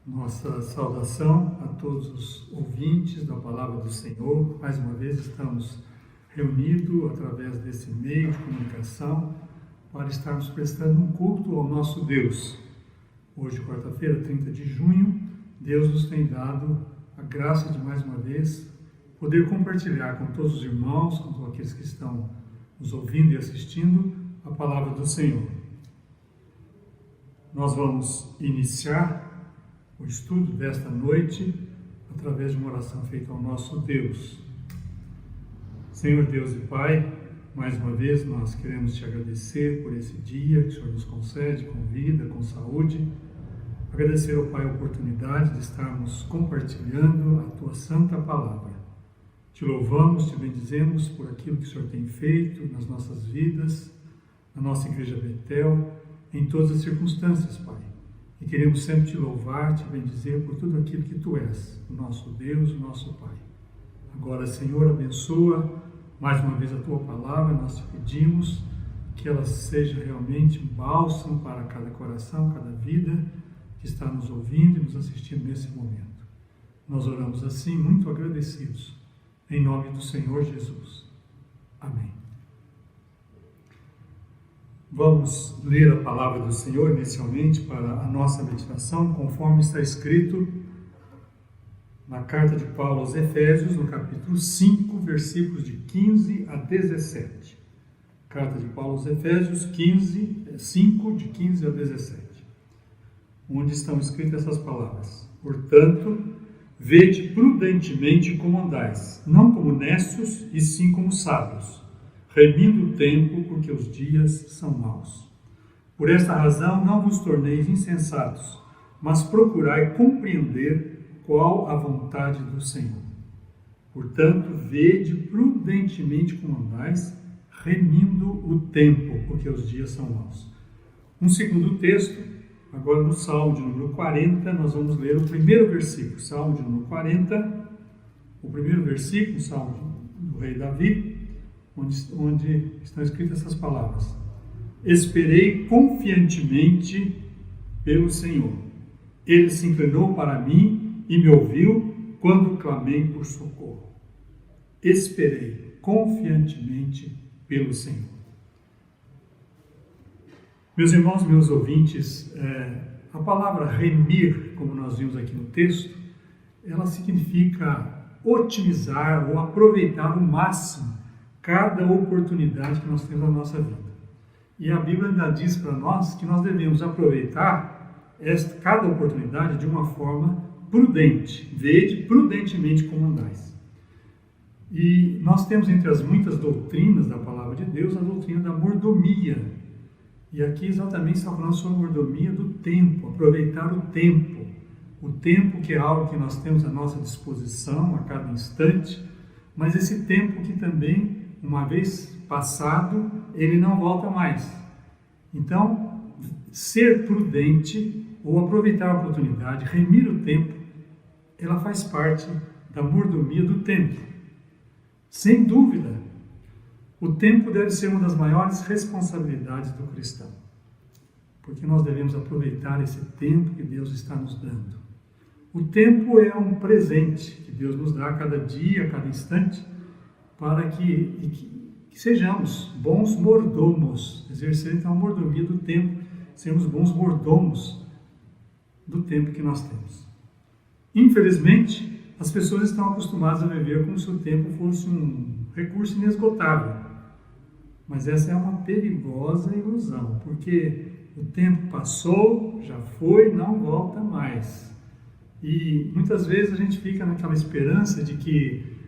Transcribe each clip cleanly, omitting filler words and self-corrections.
Nossa saudação a todos os ouvintes da Palavra do Senhor. Mais uma vez estamos reunidos através desse meio de comunicação para estarmos prestando um culto ao nosso Deus. Hoje, quarta-feira, 30 de junho, Deus nos tem dado a graça de mais uma vez poder compartilhar com todos os irmãos, com todos aqueles que estão nos ouvindo e assistindo, a Palavra do Senhor. Nós vamos iniciar o estudo desta noite através de uma oração feita ao nosso Deus. Senhor Deus e Pai, mais uma vez nós queremos te agradecer por esse dia que o Senhor nos concede com vida, com saúde. Agradecer ao Pai a oportunidade de estarmos compartilhando a Tua Santa Palavra. Te louvamos, te bendizemos por aquilo que o Senhor tem feito nas nossas vidas, na nossa Igreja Betel, em todas as circunstâncias, Pai. E queremos sempre te louvar, te bendizer por tudo aquilo que Tu és, o nosso Deus, o nosso Pai. Agora, Senhor, abençoa mais uma vez a Tua Palavra. Nós te pedimos que ela seja realmente um bálsamo para cada coração, cada vida que está nos ouvindo e nos assistindo nesse momento. Nós oramos assim, muito agradecidos, em nome do Senhor Jesus. Amém. Vamos ler a palavra do Senhor inicialmente para a nossa meditação, conforme está escrito na carta de Paulo aos Efésios, no capítulo 5, versículos de 15 a 17. Carta de Paulo aos Efésios 5, de 15 a 17, onde estão escritas essas palavras. Portanto, vede prudentemente como andais, não como necios, e sim como sábios, remindo o tempo, porque os dias são maus. Por esta razão não vos torneis insensatos, mas procurai compreender qual a vontade do Senhor. Portanto, vede prudentemente como andais, remindo o tempo, porque os dias são maus. Um segundo texto, agora no Salmo de número 40, nós vamos ler o primeiro versículo. Salmo de número 40, o primeiro versículo, Salmo do rei Davi, onde estão escritas essas palavras. Esperei confiantemente pelo Senhor. Ele se inclinou para mim e me ouviu quando clamei por socorro. Esperei confiantemente pelo Senhor. Meus irmãos, meus ouvintes, a palavra remir, como nós vimos aqui no texto, ela significa otimizar ou aproveitar ao máximo cada oportunidade que nós temos na nossa vida. E a Bíblia ainda diz para nós que nós devemos aproveitar cada oportunidade de uma forma prudente. Vede prudentemente como andais. E nós temos entre as muitas doutrinas da palavra de Deus a doutrina da mordomia. E aqui exatamente está falando sobre a mordomia do tempo, aproveitar o tempo. O tempo que é algo que nós temos à nossa disposição a cada instante, mas esse tempo que também, uma vez passado, ele não volta mais. Então, ser prudente ou aproveitar a oportunidade, remir o tempo, ela faz parte da mordomia do tempo. Sem dúvida, o tempo deve ser uma das maiores responsabilidades do cristão, porque nós devemos aproveitar esse tempo que Deus está nos dando. O tempo é um presente que Deus nos dá a cada dia, a cada instante, para que sejamos bons mordomos, exercer então a mordomia do tempo, sermos bons mordomos do tempo que nós temos. Infelizmente, as pessoas estão acostumadas a viver como se o tempo fosse um recurso inesgotável, mas essa é uma perigosa ilusão, porque o tempo passou, já foi, não volta mais. E muitas vezes a gente fica naquela esperança de que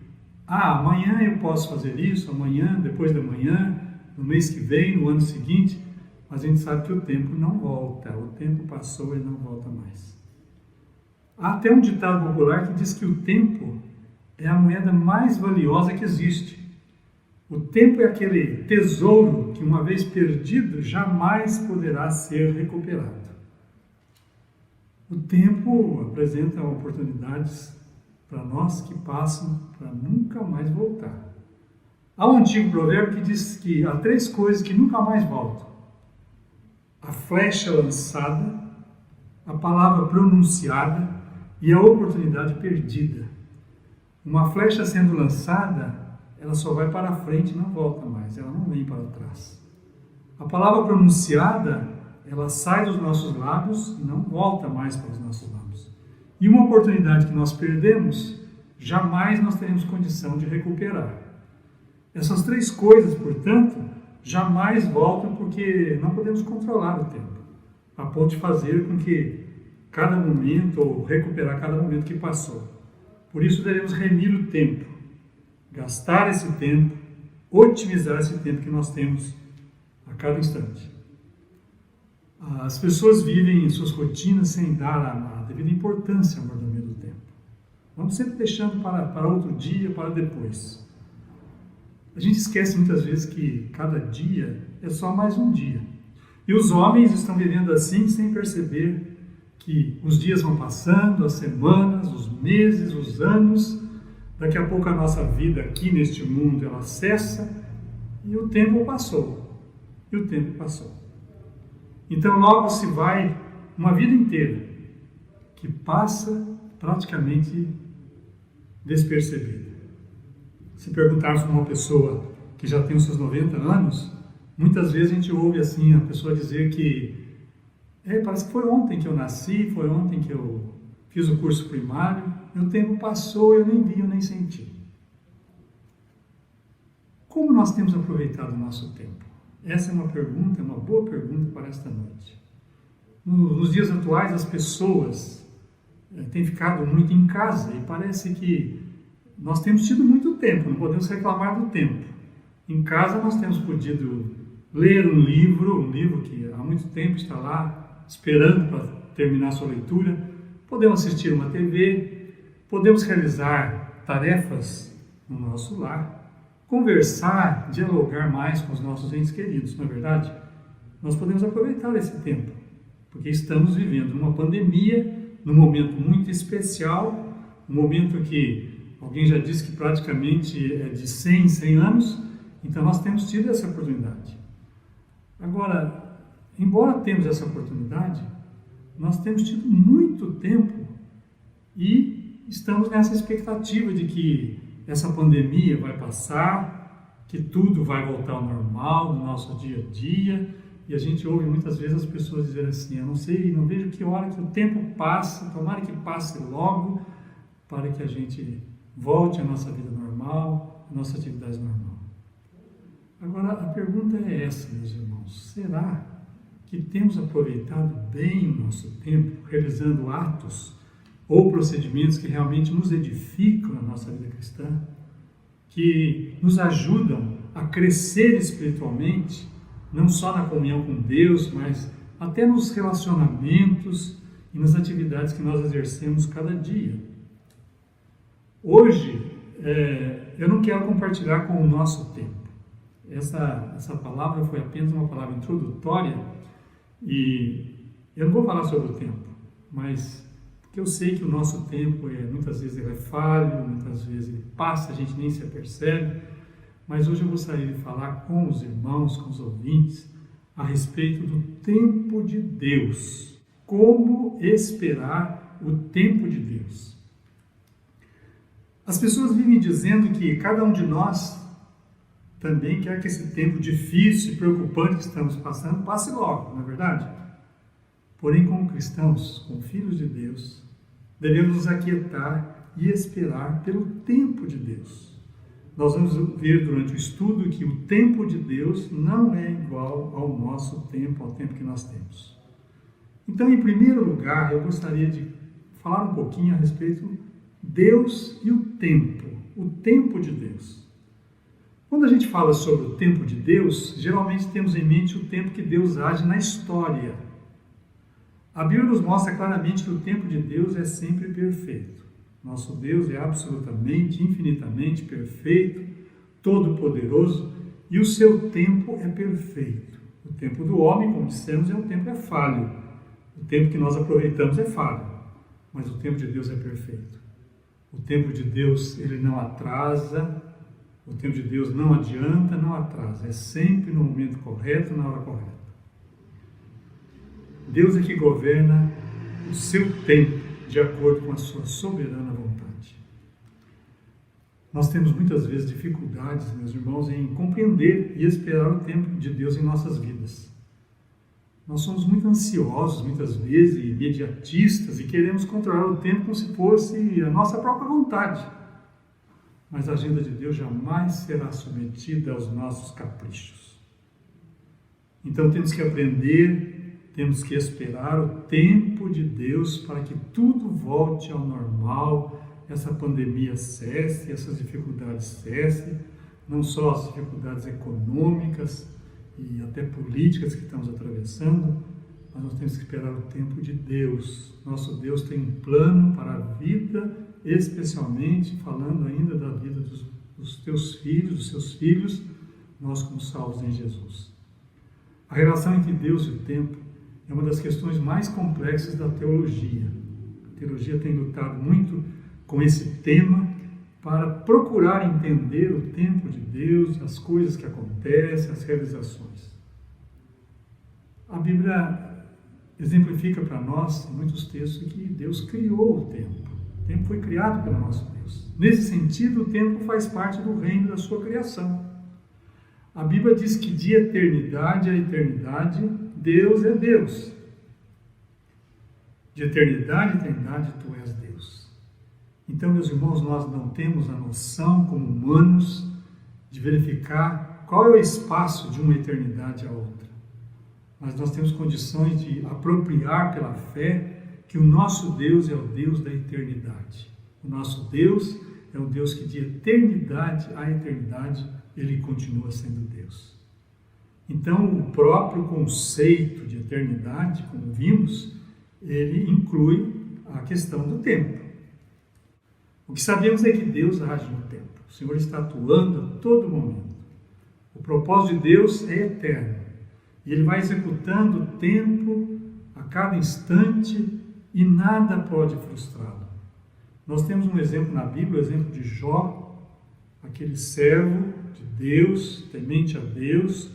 amanhã eu posso fazer isso, amanhã, depois da manhã, no mês que vem, no ano seguinte, mas a gente sabe que o tempo não volta, o tempo passou e não volta mais. Há até um ditado popular que diz que o tempo é a moeda mais valiosa que existe. O tempo é aquele tesouro que, uma vez perdido, jamais poderá ser recuperado. O tempo apresenta oportunidades para nós que passam para nunca mais voltar. Há um antigo provérbio que diz que há 3 coisas que nunca mais voltam: a flecha lançada, a palavra pronunciada e a oportunidade perdida. Uma flecha sendo lançada, ela só vai para a frente e não volta mais, ela não vem para trás. A palavra pronunciada, ela sai dos nossos lábios e não volta mais para os nossos lábios. E uma oportunidade que nós perdemos, jamais nós teremos condição de recuperar. Essas três coisas, portanto, jamais voltam porque não podemos controlar o tempo, a ponto de fazer com que cada momento, ou recuperar cada momento que passou. Por isso devemos remir o tempo, gastar esse tempo, otimizar esse tempo que nós temos a cada instante. As pessoas vivem em suas rotinas sem dar a devida importância ao mordomia do tempo. Vamos sempre deixando para outro dia, para depois. A gente esquece muitas vezes que cada dia é só mais um dia. E os homens estão vivendo assim sem perceber que os dias vão passando, as semanas, os meses, os anos. Daqui a pouco a nossa vida aqui neste mundo ela cessa e o tempo passou. E o tempo passou. Então logo se vai uma vida inteira que passa praticamente despercebida. Se perguntarmos para uma pessoa que já tem os seus 90 anos, muitas vezes a gente ouve assim a pessoa dizer que parece que foi ontem que eu nasci, foi ontem que eu fiz o curso primário, e o tempo passou, eu nem vi, eu nem senti. Como nós temos aproveitado o nosso tempo? Essa é uma pergunta, uma boa pergunta para esta noite. Nos dias atuais, as pessoas têm ficado muito em casa e parece que nós temos tido muito tempo, não podemos reclamar do tempo. Em casa nós temos podido ler um livro que há muito tempo está lá, esperando para terminar sua leitura. Podemos assistir uma TV, podemos realizar tarefas no nosso lar, conversar, dialogar mais com os nossos entes queridos, não é verdade? Nós podemos aproveitar esse tempo, porque estamos vivendo uma pandemia, num momento muito especial, um momento que alguém já disse que praticamente é de 100 anos, então nós temos tido essa oportunidade. Agora, embora temos essa oportunidade, nós temos tido muito tempo e estamos nessa expectativa de que essa pandemia vai passar, que tudo vai voltar ao normal no nosso dia a dia, e a gente ouve muitas vezes as pessoas dizerem assim, eu não sei, não vejo que hora que o tempo passa, tomara que passe logo, para que a gente volte à nossa vida normal, à nossa atividade normal. Agora, a pergunta é essa, meus irmãos, será que temos aproveitado bem o nosso tempo, realizando atos ou procedimentos que realmente nos edificam na nossa vida cristã, que nos ajudam a crescer espiritualmente, não só na comunhão com Deus, mas até nos relacionamentos e nas atividades que nós exercemos cada dia. Hoje, eu não quero compartilhar com o nosso tempo. Essa palavra foi apenas uma palavra introdutória e eu não vou falar sobre o tempo, mas porque eu sei que o nosso tempo muitas vezes ele é falho, muitas vezes ele passa, a gente nem se apercebe, mas hoje eu gostaria de falar com os irmãos, com os ouvintes, a respeito do tempo de Deus. Como esperar o tempo de Deus? As pessoas vivem dizendo que cada um de nós também quer que esse tempo difícil e preocupante que estamos passando passe logo, não é verdade? Porém, como cristãos, como filhos de Deus, devemos nos aquietar e esperar pelo tempo de Deus. Nós vamos ver durante o estudo que o tempo de Deus não é igual ao nosso tempo, ao tempo que nós temos. Então, em primeiro lugar, eu gostaria de falar um pouquinho a respeito de Deus e o tempo de Deus. Quando a gente fala sobre o tempo de Deus, geralmente temos em mente o tempo que Deus age na história. A Bíblia nos mostra claramente que o tempo de Deus é sempre perfeito. Nosso Deus é absolutamente, infinitamente perfeito, todo-poderoso, e o seu tempo é perfeito. O tempo do homem, como dissemos, é um tempo falho. O tempo que nós aproveitamos é falho, mas o tempo de Deus é perfeito. O tempo de Deus, ele não atrasa, o tempo de Deus não adianta, não atrasa, é sempre no momento correto, na hora correta. Deus é que governa o seu tempo de acordo com a sua soberana vontade. Nós temos muitas vezes dificuldades, meus irmãos, em compreender e esperar o tempo de Deus em nossas vidas. Nós somos muito ansiosos, muitas vezes, imediatistas, e queremos controlar o tempo como se fosse a nossa própria vontade. Mas a agenda de Deus jamais será submetida aos nossos caprichos. Então temos que aprender, temos que esperar o tempo de Deus para que tudo volte ao normal, essa pandemia cesse, essas dificuldades cessem, não só as dificuldades econômicas e até políticas que estamos atravessando, mas nós temos que esperar o tempo de Deus. Nosso Deus tem um plano para a vida, especialmente falando ainda da vida dos teus filhos, dos seus filhos, nós como salvos em Jesus. A relação entre Deus e o tempo é uma das questões mais complexas da teologia. A teologia tem lutado muito com esse tema para procurar entender o tempo de Deus, as coisas que acontecem, as realizações. A Bíblia exemplifica para nós, em muitos textos, que Deus criou o tempo. O tempo foi criado pelo nosso Deus. Nesse sentido, o tempo faz parte do reino da sua criação. A Bíblia diz que de eternidade a eternidade, Deus é Deus. De eternidade a eternidade, tu és Deus. Então, meus irmãos, nós não temos a noção, como humanos, de verificar qual é o espaço de uma eternidade a outra. Mas nós temos condições de apropriar pela fé que o nosso Deus é o Deus da eternidade. O nosso Deus é o Deus que de eternidade a eternidade, Ele continua sendo Deus. Então, o próprio conceito de eternidade, como vimos, ele inclui a questão do tempo. O que sabemos é que Deus age no tempo. O Senhor está atuando a todo momento. O propósito de Deus é eterno. E Ele vai executando o tempo a cada instante e nada pode frustrá-lo. Nós temos um exemplo na Bíblia, o exemplo de Jó, aquele servo de Deus, temente a Deus,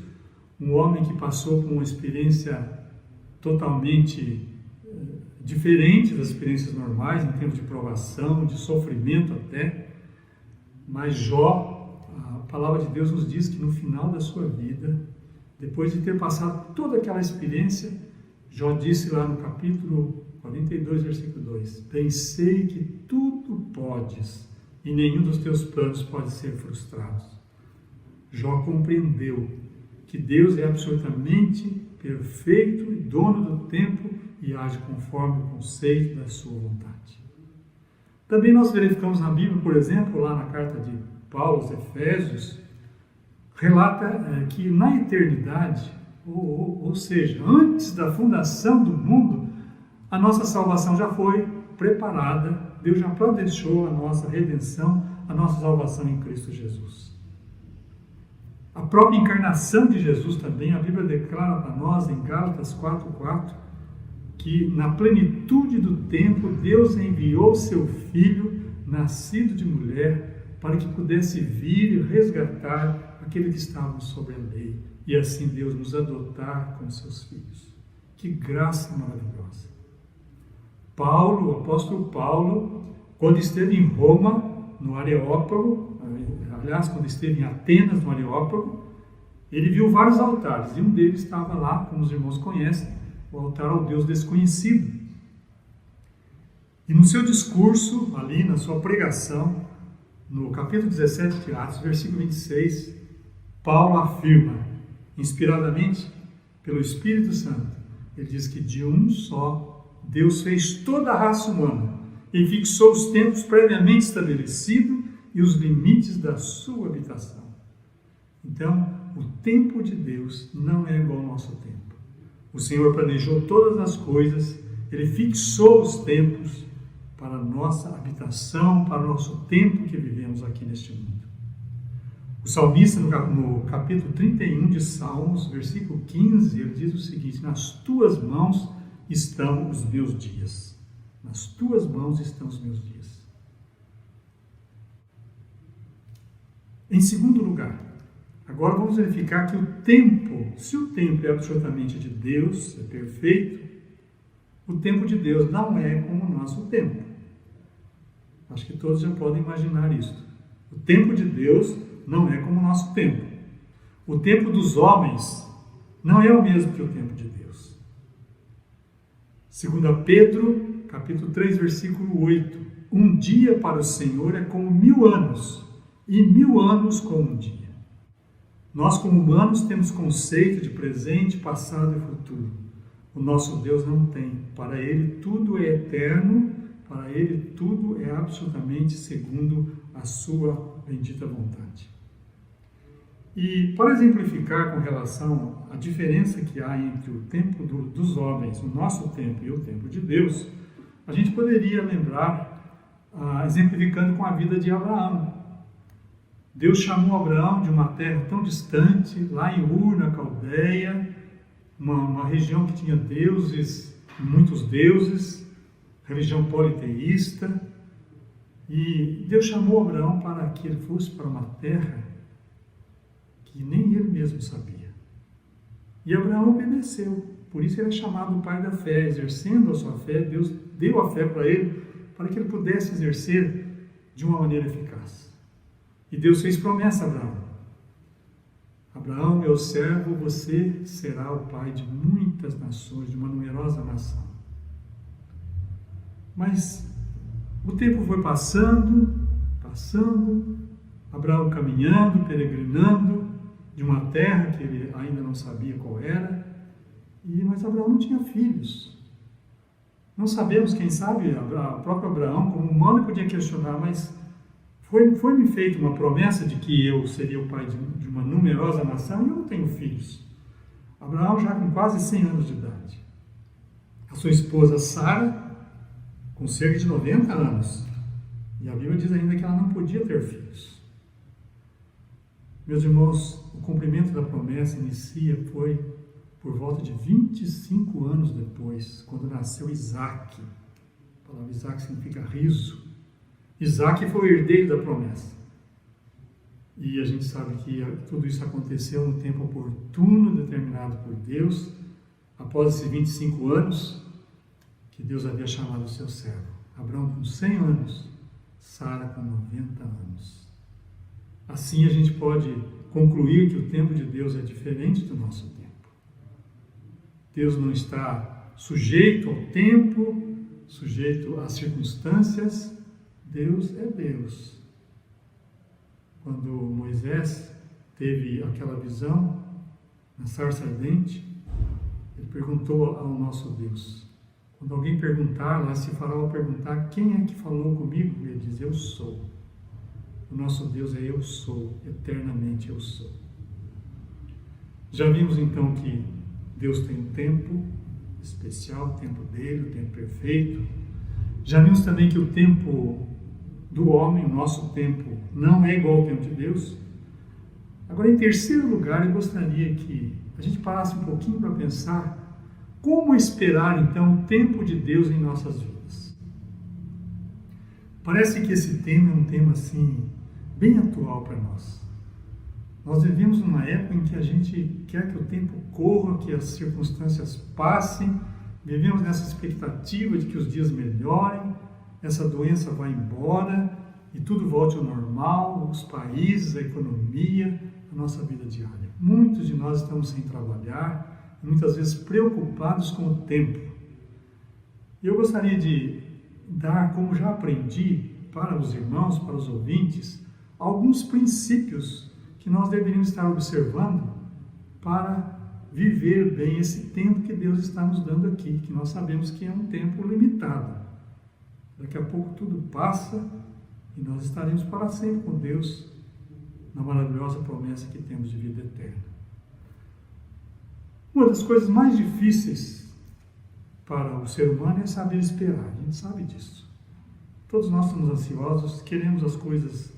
um homem que passou por uma experiência totalmente diferente das experiências normais, em termos de provação, de sofrimento até, mas Jó, a palavra de Deus nos diz que no final da sua vida, depois de ter passado toda aquela experiência, Jó disse lá no capítulo 42, versículo 2, bem sei que tudo podes e nenhum dos teus planos pode ser frustrado. Jó compreendeu que Deus é absolutamente perfeito e dono do tempo e age conforme o conceito da sua vontade. Também nós verificamos na Bíblia, por exemplo, lá na carta de Paulo aos Efésios, relata que na eternidade, ou seja, antes da fundação do mundo, a nossa salvação já foi preparada, Deus já planejou a nossa redenção, a nossa salvação em Cristo Jesus. A própria encarnação de Jesus também, a Bíblia declara para nós em Gálatas 4:4, que na plenitude do tempo Deus enviou seu Filho, nascido de mulher, para que pudesse vir e resgatar aqueles que estavam sob a lei, e assim Deus nos adotar como seus filhos. Que graça maravilhosa! Paulo, o apóstolo Paulo, quando esteve em Roma, no Areópago, aliás, quando esteve em Atenas, no Areópago, ele viu vários altares, e um deles estava lá, como os irmãos conhecem, o altar ao Deus desconhecido. E no seu discurso, ali na sua pregação, no capítulo 17 de Atos, versículo 26, Paulo afirma, inspiradamente pelo Espírito Santo, ele diz que de um só Deus fez toda a raça humana e fixou os tempos previamente estabelecidos e os limites da sua habitação. Então, o tempo de Deus não é igual ao nosso tempo. O Senhor planejou todas as coisas, Ele fixou os tempos para a nossa habitação, para o nosso tempo que vivemos aqui neste mundo. O salmista, no capítulo 31 de Salmos, versículo 15, ele diz o seguinte: nas tuas mãos estão os meus dias. Nas tuas mãos estão os meus dias. Em segundo lugar, agora vamos verificar que o tempo, se o tempo é absolutamente de Deus, é perfeito, O tempo de Deus não é como o nosso tempo. Acho que todos já podem imaginar isso. O tempo de Deus não é como o nosso tempo. O tempo dos homens não é o mesmo que o tempo de Deus. 2 Pedro, capítulo 3, versículo 8. Um dia para o Senhor é como 1000 anos, e 1000 anos como um dia. Nós, como humanos, temos conceito de presente, passado e futuro. O nosso Deus não tem. Para Ele tudo é eterno, para Ele tudo é absolutamente segundo a sua bendita vontade. E para exemplificar com relação à diferença que há entre o tempo dos homens, o nosso tempo e o tempo de Deus, a gente poderia lembrar, exemplificando com a vida de Abraão. Deus chamou Abraão de uma terra tão distante, lá em Ur, na Caldeia, uma região que tinha deuses, muitos deuses, religião politeísta, e Deus chamou Abraão para que ele fosse para uma terra que nem ele mesmo sabia. E Abraão obedeceu, por isso ele é chamado o pai da fé, exercendo a sua fé, Deus deu a fé para ele que ele pudesse exercer de uma maneira eficaz. E Deus fez promessa a Abraão. Abraão, meu servo, você será o pai de muitas nações, de uma numerosa nação. Mas o tempo foi passando, Abraão caminhando, peregrinando de uma terra que ele ainda não sabia qual era, mas Abraão não tinha filhos. Não sabemos, quem sabe, o próprio Abraão, como humano, podia questionar, mas foi-me feita uma promessa de que eu seria o pai de uma numerosa nação e eu não tenho filhos. Abraão já com quase 100 anos de idade. A sua esposa Sara, com cerca de 90 anos. E a Bíblia diz ainda que ela não podia ter filhos. Meus irmãos, o cumprimento da promessa foi por volta de 25 anos depois, quando nasceu Isaque. A palavra Isaque significa riso. Isaque foi o herdeiro da promessa. E a gente sabe que tudo isso aconteceu no tempo oportuno, determinado por Deus, após esses 25 anos, que Deus havia chamado o seu servo. Abraão com 100 anos, Sara com 90 anos. Assim a gente pode concluir que o tempo de Deus é diferente do nosso tempo. Deus não está sujeito ao tempo, sujeito às circunstâncias. Deus é Deus. Quando Moisés teve aquela visão na sarça ardente, ele perguntou ao nosso Deus. Quando alguém perguntar, lá se Faraó perguntar, quem é que falou comigo? Ele diz, eu sou. O nosso Deus é eu sou, eternamente eu sou. Já vimos então que Deus tem um tempo especial, o tempo dele, o tempo perfeito. Já vimos também que o tempo do homem, o nosso tempo, não é igual ao tempo de Deus. Agora, em terceiro lugar, eu gostaria que a gente parasse um pouquinho para pensar como esperar, então, o tempo de Deus em nossas vidas. Parece que esse tema é um tema, assim, bem atual para nós. Nós vivemos numa época em que a gente quer que o tempo corra, que as circunstâncias passem, vivemos nessa expectativa de que os dias melhorem, essa doença vá embora e tudo volte ao normal, os países, a economia, a nossa vida diária. Muitos de nós estamos sem trabalhar, muitas vezes preocupados com o tempo. E eu gostaria de dar, como já aprendi, para os irmãos, para os ouvintes, alguns princípios que nós deveríamos estar observando para viver bem esse tempo que Deus está nos dando aqui, que nós sabemos que é um tempo limitado. Daqui a pouco tudo passa e nós estaremos para sempre com Deus na maravilhosa promessa que temos de vida eterna. Uma das coisas mais difíceis para o ser humano é saber esperar, a gente sabe disso. Todos nós estamos ansiosos, queremos as coisas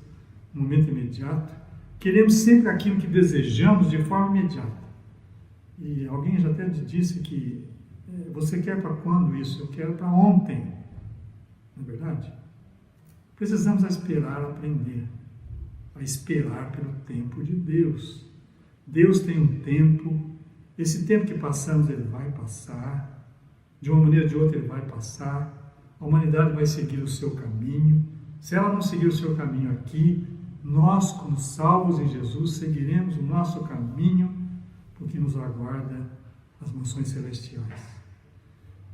no momento imediato, queremos sempre aquilo que desejamos de forma imediata. E alguém já até disse que você quer para quando isso? Eu quero para ontem. Não é verdade? Precisamos esperar, aprender a esperar pelo tempo de Deus. Deus tem um tempo, esse tempo que passamos ele vai passar, de uma maneira ou de outra ele vai passar, a humanidade vai seguir o seu caminho. Se ela não seguir o seu caminho aqui, nós, como salvos em Jesus, seguiremos o nosso caminho, porque nos aguarda as mansões celestiais.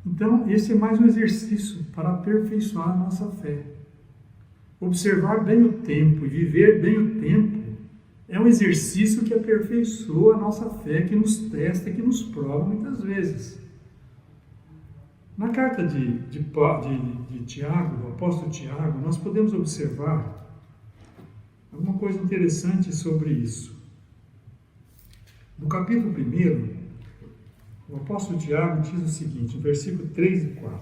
Então, esse é mais um exercício para aperfeiçoar a nossa fé. Observar bem o tempo e viver bem o tempo é um exercício que aperfeiçoa a nossa fé, que nos testa, que nos prova muitas vezes. Na carta de Tiago, do apóstolo Tiago, nós podemos observar alguma coisa interessante sobre isso. No capítulo 1, o apóstolo Tiago diz o seguinte, no versículo 3 e 4.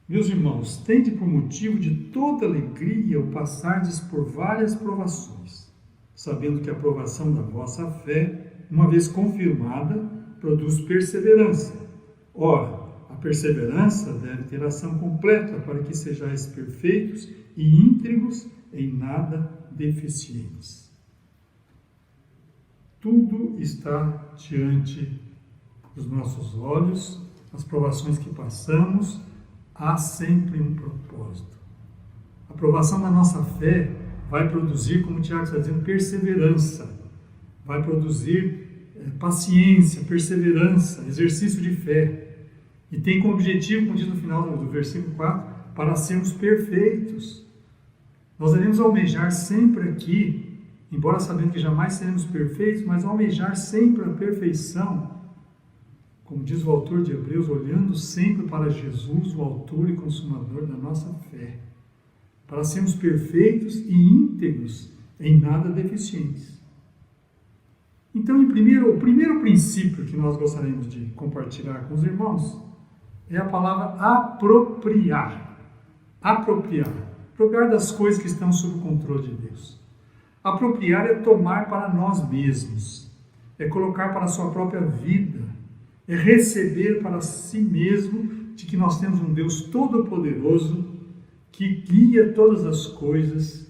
Meus irmãos, tende por motivo de toda alegria o passardes por várias provações, sabendo que a provação da vossa fé, uma vez confirmada, produz perseverança. Ora, a perseverança deve ter ação completa para que sejais perfeitos e íntegros, em nada deficientes. Tudo está diante dos nossos olhos, as provações que passamos, há sempre um propósito. A provação da nossa fé vai produzir, como o Tiago está dizendo, perseverança, vai produzir paciência, perseverança, exercício de fé. E tem como objetivo, como diz no final do versículo 4, para sermos perfeitos. Nós devemos almejar sempre aqui, embora sabendo que jamais seremos perfeitos, mas almejar sempre a perfeição, como diz o autor de Hebreus, olhando sempre para Jesus, o autor e consumador da nossa fé, para sermos perfeitos e íntegros, em nada deficientes. Então, o primeiro princípio que nós gostaríamos de compartilhar com os irmãos é a palavra apropriar. Apropriar. Apropriar das coisas que estão sob o controle de Deus. Apropriar é tomar para nós mesmos, é colocar para a sua própria vida, é receber para si mesmo de que nós temos um Deus todo-poderoso que guia todas as coisas,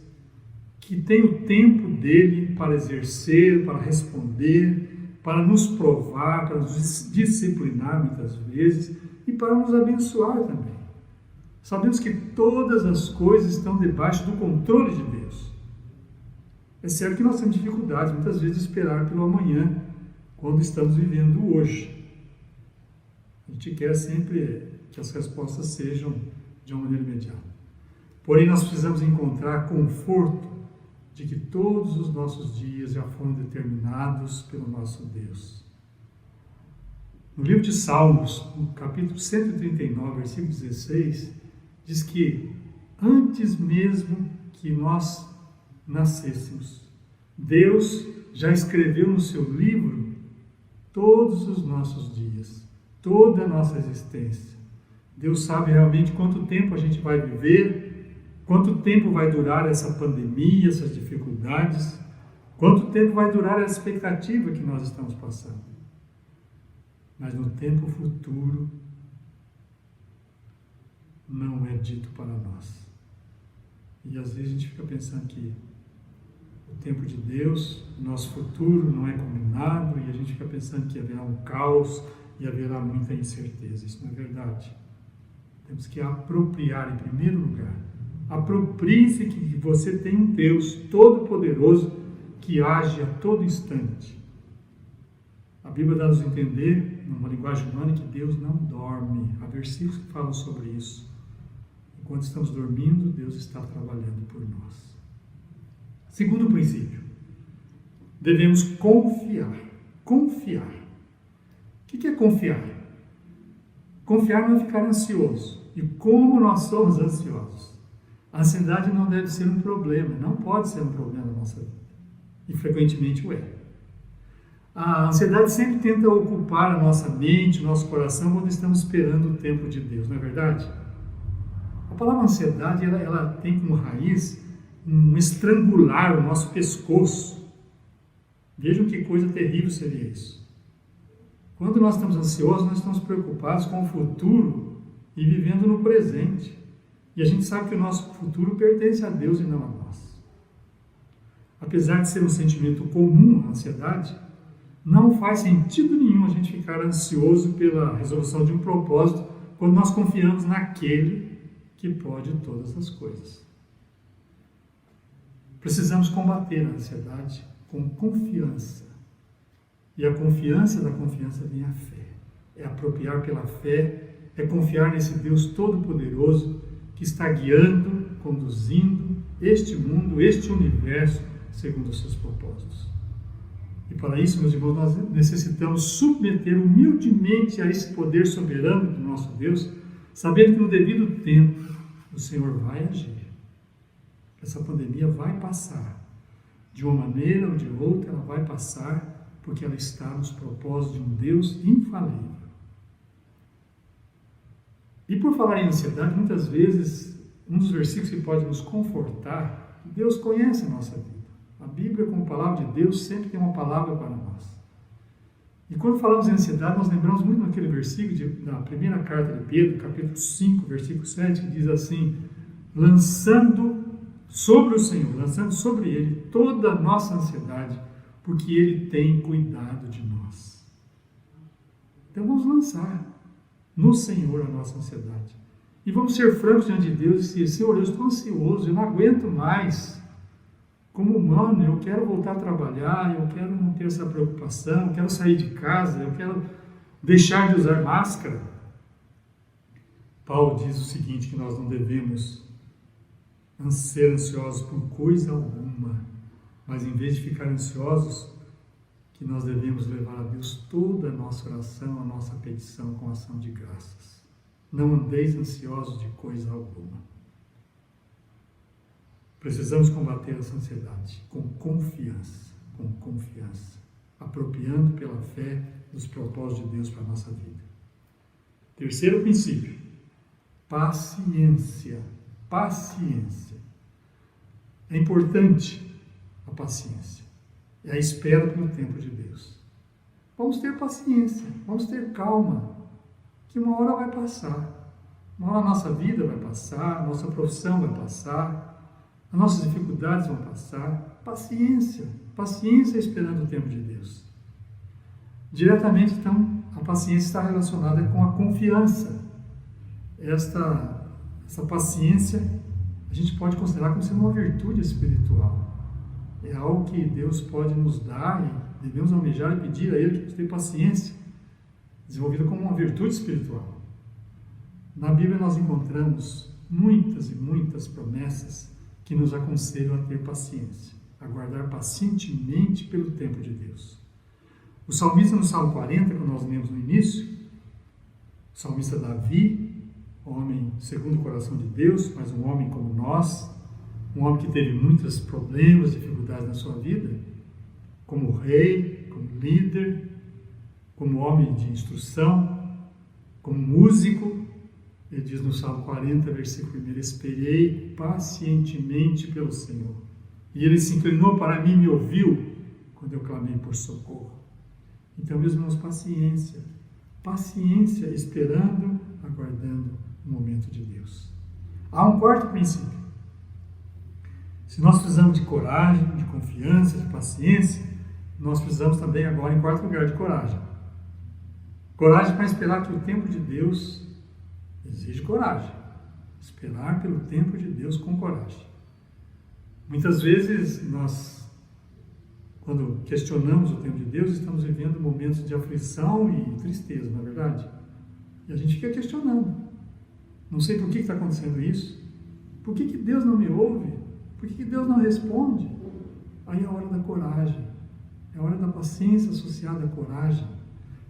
que tem o tempo dele para exercer, para responder, para nos provar, para nos disciplinar muitas vezes e para nos abençoar também. Sabemos que todas as coisas estão debaixo do controle de Deus. É certo que nós temos dificuldades muitas vezes de esperar pelo amanhã, quando estamos vivendo hoje. A gente quer sempre que as respostas sejam de uma maneira imediata. Porém, nós precisamos encontrar conforto de que todos os nossos dias já foram determinados pelo nosso Deus. No livro de Salmos, no capítulo 139, versículo 16, diz que antes mesmo que nós nascêssemos, Deus já escreveu no seu livro todos os nossos dias, toda a nossa existência. Deus sabe realmente quanto tempo a gente vai viver, quanto tempo vai durar essa pandemia, essas dificuldades, quanto tempo vai durar a expectativa que nós estamos passando. Mas no tempo futuro não é dito para nós. E às vezes a gente fica pensando que o tempo de Deus, o nosso futuro não é combinado, e a gente fica pensando que haverá um caos e haverá muita incerteza. Isso não é verdade. Temos que apropriar em primeiro lugar. Aproprie-se que você tem um Deus todo-poderoso que age a todo instante. A Bíblia dá-nos a entender, numa linguagem humana, que Deus não dorme. Há versículos que falam sobre isso. Enquanto estamos dormindo, Deus está trabalhando por nós. Segundo princípio, devemos confiar. Confiar. O que é confiar? Confiar não é ficar ansioso. E como nós somos ansiosos? A ansiedade não deve ser um problema, não pode ser um problema na nossa vida. E frequentemente o é. A ansiedade sempre tenta ocupar a nossa mente, o nosso coração, quando estamos esperando o tempo de Deus, não é verdade? A palavra ansiedade, ela tem como raiz um estrangular o nosso pescoço. Vejam que coisa terrível seria isso. Quando nós estamos ansiosos, nós estamos preocupados com o futuro e vivendo no presente. E a gente sabe que o nosso futuro pertence a Deus e não a nós. Apesar de ser um sentimento comum, a ansiedade, Não faz sentido nenhum a gente ficar ansioso pela resolução de um propósito quando nós confiamos naquele que pode todas as coisas. Precisamos combater a ansiedade com confiança. E a confiança da confiança vem a fé. É apropriar pela fé, é confiar nesse Deus Todo-Poderoso que está guiando, conduzindo este mundo, este universo, segundo os seus propósitos. E para isso, meus irmãos, nós necessitamos submeter humildemente a esse poder soberano do nosso Deus, sabendo que no devido tempo o Senhor vai agir. Essa pandemia vai passar. De uma maneira ou de outra, ela vai passar, porque ela está nos propósitos de um Deus infalível. E por falar em ansiedade, muitas vezes, um dos versículos que pode nos confortar, Deus conhece a nossa vida. A Bíblia, como palavra de Deus, sempre tem uma palavra para nós. E quando falamos em ansiedade, nós lembramos muito daquele versículo da primeira carta de Pedro, capítulo 5, versículo 7, que diz assim: lançando sobre o Senhor, lançando sobre Ele toda a nossa ansiedade, porque Ele tem cuidado de nós. Então vamos lançar no Senhor a nossa ansiedade. E vamos ser francos diante de Deus e dizer: Senhor, eu estou ansioso, eu não aguento mais. Como humano, eu quero voltar a trabalhar, eu quero não ter essa preocupação, eu quero sair de casa, eu quero deixar de usar máscara. Paulo diz o seguinte, que nós não devemos ser ansiosos por coisa alguma, mas em vez de ficar ansiosos, que nós devemos levar a Deus toda a nossa oração, a nossa petição com ação de graças. Não andeis ansiosos de coisa alguma. Precisamos combater essa ansiedade com confiança, apropriando pela fé dos propósitos de Deus para a nossa vida. Terceiro princípio, paciência. Paciência. É importante a paciência. É a espera pelo tempo de Deus. Vamos ter paciência, vamos ter calma, que uma hora vai passar. Uma hora a nossa vida vai passar, a nossa profissão vai passar, as nossas dificuldades vão passar. Paciência, paciência esperando o tempo de Deus. Diretamente, então, a paciência está relacionada com a confiança. Essa paciência a gente pode considerar como sendo uma virtude espiritual. É algo que Deus pode nos dar e devemos almejar e pedir a Ele que nos dê paciência, desenvolvida como uma virtude espiritual. Na Bíblia nós encontramos muitas e muitas promessas que nos aconselham a ter paciência, a aguardar pacientemente pelo tempo de Deus. O salmista, no Salmo 40, que nós lemos no início, o salmista Davi, homem segundo o coração de Deus, mas um homem como nós, um homem que teve muitos problemas, dificuldades na sua vida, como rei, como líder, como homem de instrução, como músico. Ele diz no Salmo 40, versículo 1, esperei pacientemente pelo Senhor. E Ele se inclinou para mim e me ouviu quando eu clamei por socorro. Então, meus irmãos, paciência. Paciência, esperando, aguardando o momento de Deus. Há um quarto princípio. Se nós precisamos de coragem, de confiança, de paciência, nós precisamos também agora, em quarto lugar, de coragem. Coragem para esperar que o tempo de Deus exige coragem. Esperar pelo tempo de Deus com coragem. Muitas vezes nós, quando questionamos o tempo de Deus, estamos vivendo momentos de aflição e tristeza, não é verdade? E a gente fica questionando. Não sei por que está acontecendo isso. Por que Deus não me ouve? Por que Deus não responde? Aí é a hora da coragem. É a hora da paciência associada à coragem.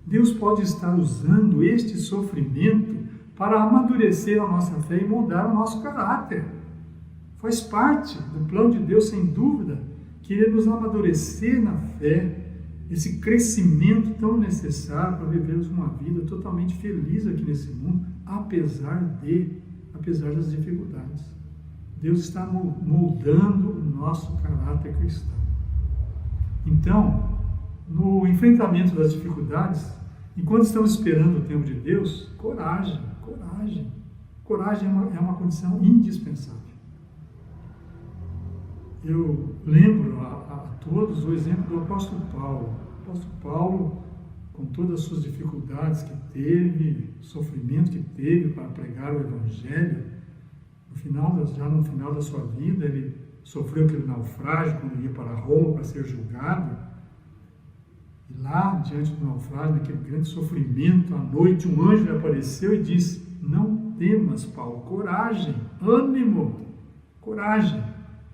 Deus pode estar usando este sofrimento para amadurecer a nossa fé e moldar o nosso caráter. Faz parte do plano de Deus, sem dúvida, querer nos amadurecer na fé, esse crescimento tão necessário para vivermos uma vida totalmente feliz aqui nesse mundo, apesar das dificuldades. Deus está moldando o nosso caráter cristão. Então, no enfrentamento das dificuldades, enquanto estamos esperando o tempo de Deus, coragem. Coragem é uma condição indispensável. Eu lembro a todos o exemplo do apóstolo Paulo. apóstolo Paulo, com todas as suas dificuldades que teve, sofrimento que teve para pregar o Evangelho, já no final da sua vida, ele sofreu aquele naufrágio quando ia para Roma para ser julgado. E lá, diante do naufrágio, naquele grande sofrimento, à noite, um anjo lhe apareceu e disse: não temas, Paulo, coragem, ânimo, coragem.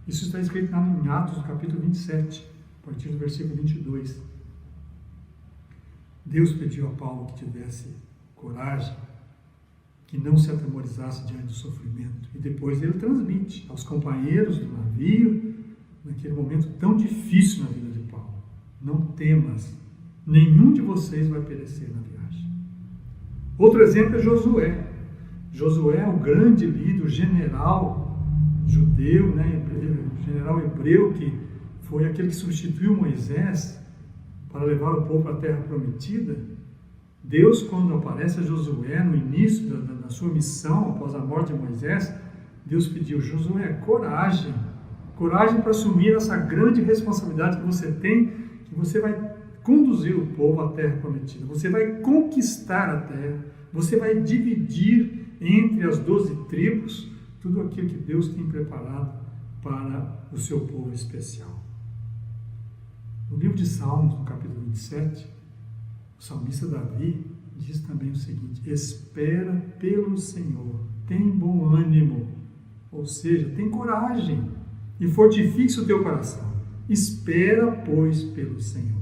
Isso está escrito lá em Atos, no capítulo 27, a partir do versículo 22. Deus pediu a Paulo que tivesse coragem, que não se atemorizasse diante do sofrimento. E depois ele transmite aos companheiros do navio, naquele momento tão difícil na vida de Paulo: não temas, nenhum de vocês vai perecer na viagem. Outro exemplo é Josué. Josué é o grande líder, o general judeu, general hebreu, que foi aquele que substituiu Moisés para levar o povo à terra prometida. Deus, quando aparece a Josué no início da sua missão, após a morte de Moisés, Deus pediu: Josué, coragem para assumir essa grande responsabilidade que você tem, que você vai conduzir o povo à terra prometida, você vai conquistar a terra, você vai dividir entre as 12 tribos tudo aquilo que Deus tem preparado para o seu povo especial. No livro de Salmos, no capítulo 27, o salmista Davi diz também o seguinte: espera pelo Senhor, tem bom ânimo, ou seja, tem coragem e fortifique o teu coração. Espera, pois, pelo Senhor.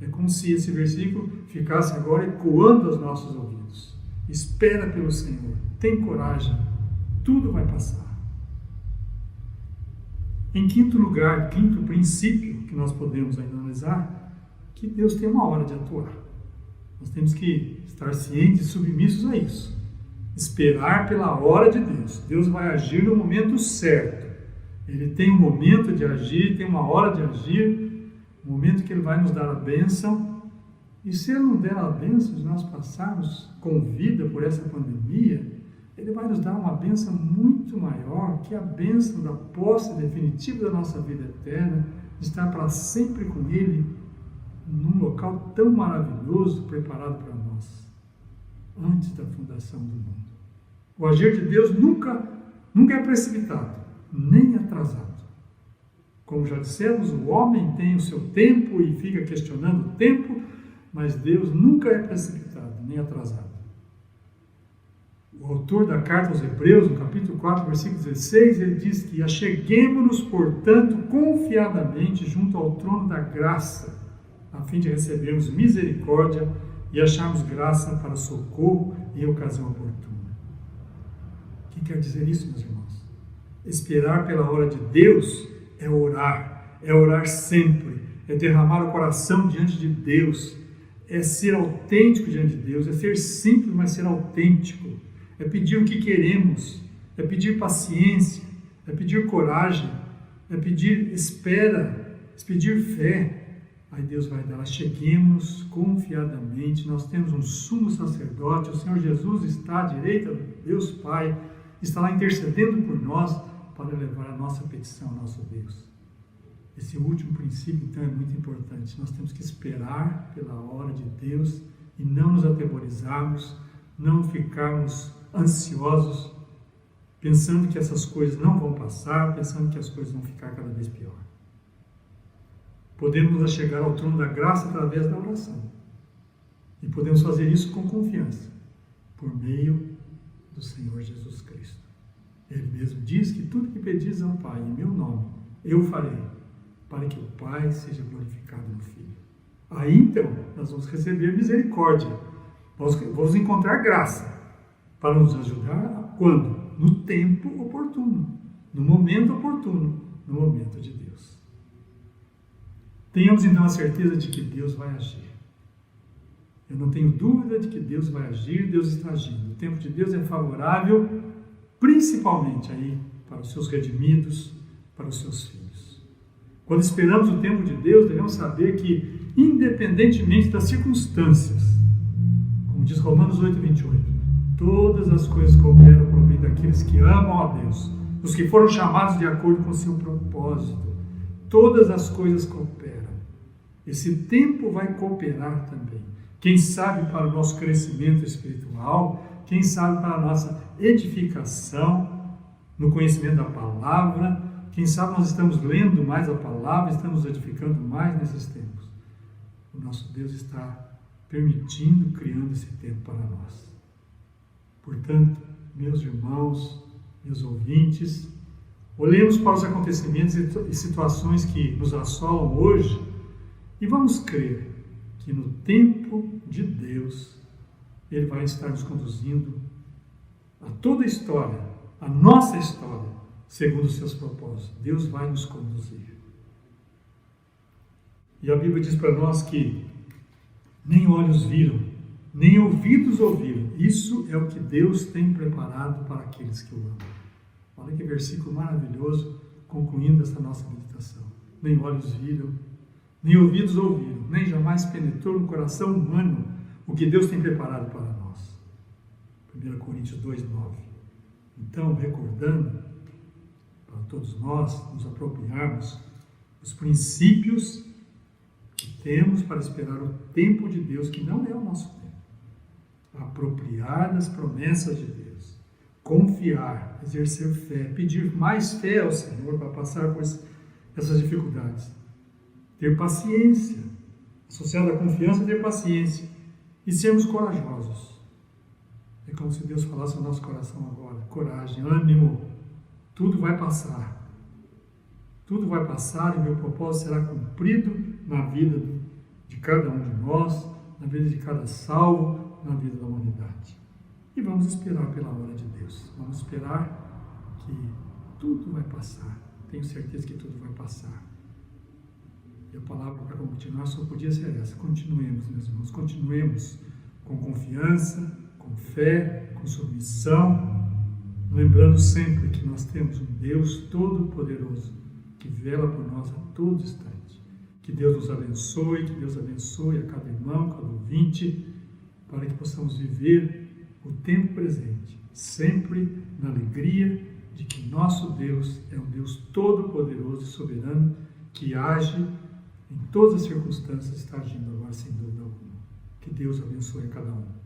É como se esse versículo ficasse agora ecoando aos nossos ouvidos. Espera pelo Senhor, tem coragem, tudo vai passar. Em quinto lugar, quinto princípio que nós podemos ainda analisar, que Deus tem uma hora de atuar. Nós temos que estar cientes e submissos a isso. Esperar pela hora de Deus. Deus vai agir no momento certo. Ele tem um momento de agir, tem uma hora de agir, um momento que Ele vai nos dar a bênção. E se Ele não der a bênção de nós passarmos com vida por essa pandemia, Ele vai nos dar uma bênção muito maior, que é a bênção da posse definitiva da nossa vida eterna, de estar para sempre com Ele, num local tão maravilhoso preparado para nós, antes da fundação do mundo. O agir de Deus nunca é precipitado, nem atrasado. Como já dissemos, o homem tem o seu tempo e fica questionando o tempo, mas Deus nunca é precipitado, nem atrasado. O autor da carta aos Hebreus, no capítulo 4, versículo 16, ele diz que acheguemo-nos, portanto, confiadamente junto ao trono da graça, a fim de recebermos misericórdia e acharmos graça para socorro em ocasião oportuna. O que quer dizer isso, meus irmãos? Esperar pela hora de Deus é orar sempre, é derramar o coração diante de Deus, é ser autêntico diante de Deus, é ser simples, mas ser autêntico, é pedir o que queremos, é pedir paciência, é pedir coragem, é pedir espera, é pedir fé. Aí Deus vai dar: cheguemos confiadamente, nós temos um sumo sacerdote, o Senhor Jesus está à direita de Deus Pai, está lá intercedendo por nós para levar a nossa petição ao nosso Deus. Esse último princípio, então, é muito importante. Nós temos que esperar pela hora de Deus e não nos atemorizarmos, não ficarmos ansiosos, pensando que essas coisas não vão passar, pensando que as coisas vão ficar cada vez pior. Podemos nos achegar ao trono da graça através da oração. E podemos fazer isso com confiança, por meio do Senhor Jesus Cristo. Ele mesmo diz que tudo que pedis ao Pai em meu nome, eu farei, para que o Pai seja glorificado no Filho. Aí então, nós vamos receber misericórdia, vamos encontrar graça, para nos ajudar quando? No tempo oportuno, no momento oportuno, no momento de Deus. Tenhamos então a certeza de que Deus vai agir. Eu não tenho dúvida de que Deus vai agir, Deus está agindo. O tempo de Deus é favorável, principalmente aí para os seus redimidos, para os seus filhos. Quando esperamos o tempo de Deus, devemos saber que, independentemente das circunstâncias, como diz Romanos 8:28, todas as coisas cooperam para o bem daqueles que amam a Deus, os que foram chamados de acordo com o seu propósito. Todas as coisas cooperam. Esse tempo vai cooperar também. Quem sabe para o nosso crescimento espiritual, quem sabe para a nossa edificação no conhecimento da palavra, quem sabe nós estamos lendo mais a palavra, estamos edificando mais nesses tempos. O nosso Deus está permitindo, criando esse tempo para nós. Portanto, meus irmãos, meus ouvintes, olhemos para os acontecimentos e situações que nos assolam hoje e vamos crer que no tempo de Deus, Ele vai estar nos conduzindo a toda a história, a nossa história, segundo os seus propósitos. Deus vai nos conduzir. E a Bíblia diz para nós que nem olhos viram, nem ouvidos ouviram. Isso é o que Deus tem preparado para aqueles que o amam. Olha que versículo maravilhoso, concluindo essa nossa meditação. Nem olhos viram, nem ouvidos ouviram, nem jamais penetrou no coração humano o que Deus tem preparado para nós. 1 Coríntios 2:9. Então, recordando, para todos nós nos apropriarmos dos princípios que temos para esperar o tempo de Deus, que não é o nosso tempo. Apropriar das promessas de Deus, confiar, exercer fé, pedir mais fé ao Senhor para passar por essas dificuldades. Ter paciência, associado à confiança, ter paciência e sermos corajosos. É como se Deus falasse no nosso coração agora: coragem, ânimo, tudo vai passar. Tudo vai passar e meu propósito será cumprido na vida de cada um de nós, na vida de cada salvo, na vida da humanidade. E vamos esperar pela hora de Deus. Vamos esperar que tudo vai passar. Tenho certeza que tudo vai passar. E a palavra para continuar só podia ser essa. Continuemos, meus irmãos, continuemos com confiança, com fé, com submissão, lembrando sempre que nós temos um Deus todo-poderoso que vela por nós a todo instante. Que Deus nos abençoe, que Deus abençoe a cada irmão, cada ouvinte, para que possamos viver o tempo presente, sempre na alegria de que nosso Deus é um Deus todo-poderoso e soberano, que age em todas as circunstâncias, está agindo agora sem dúvida alguma. Que Deus abençoe a cada um.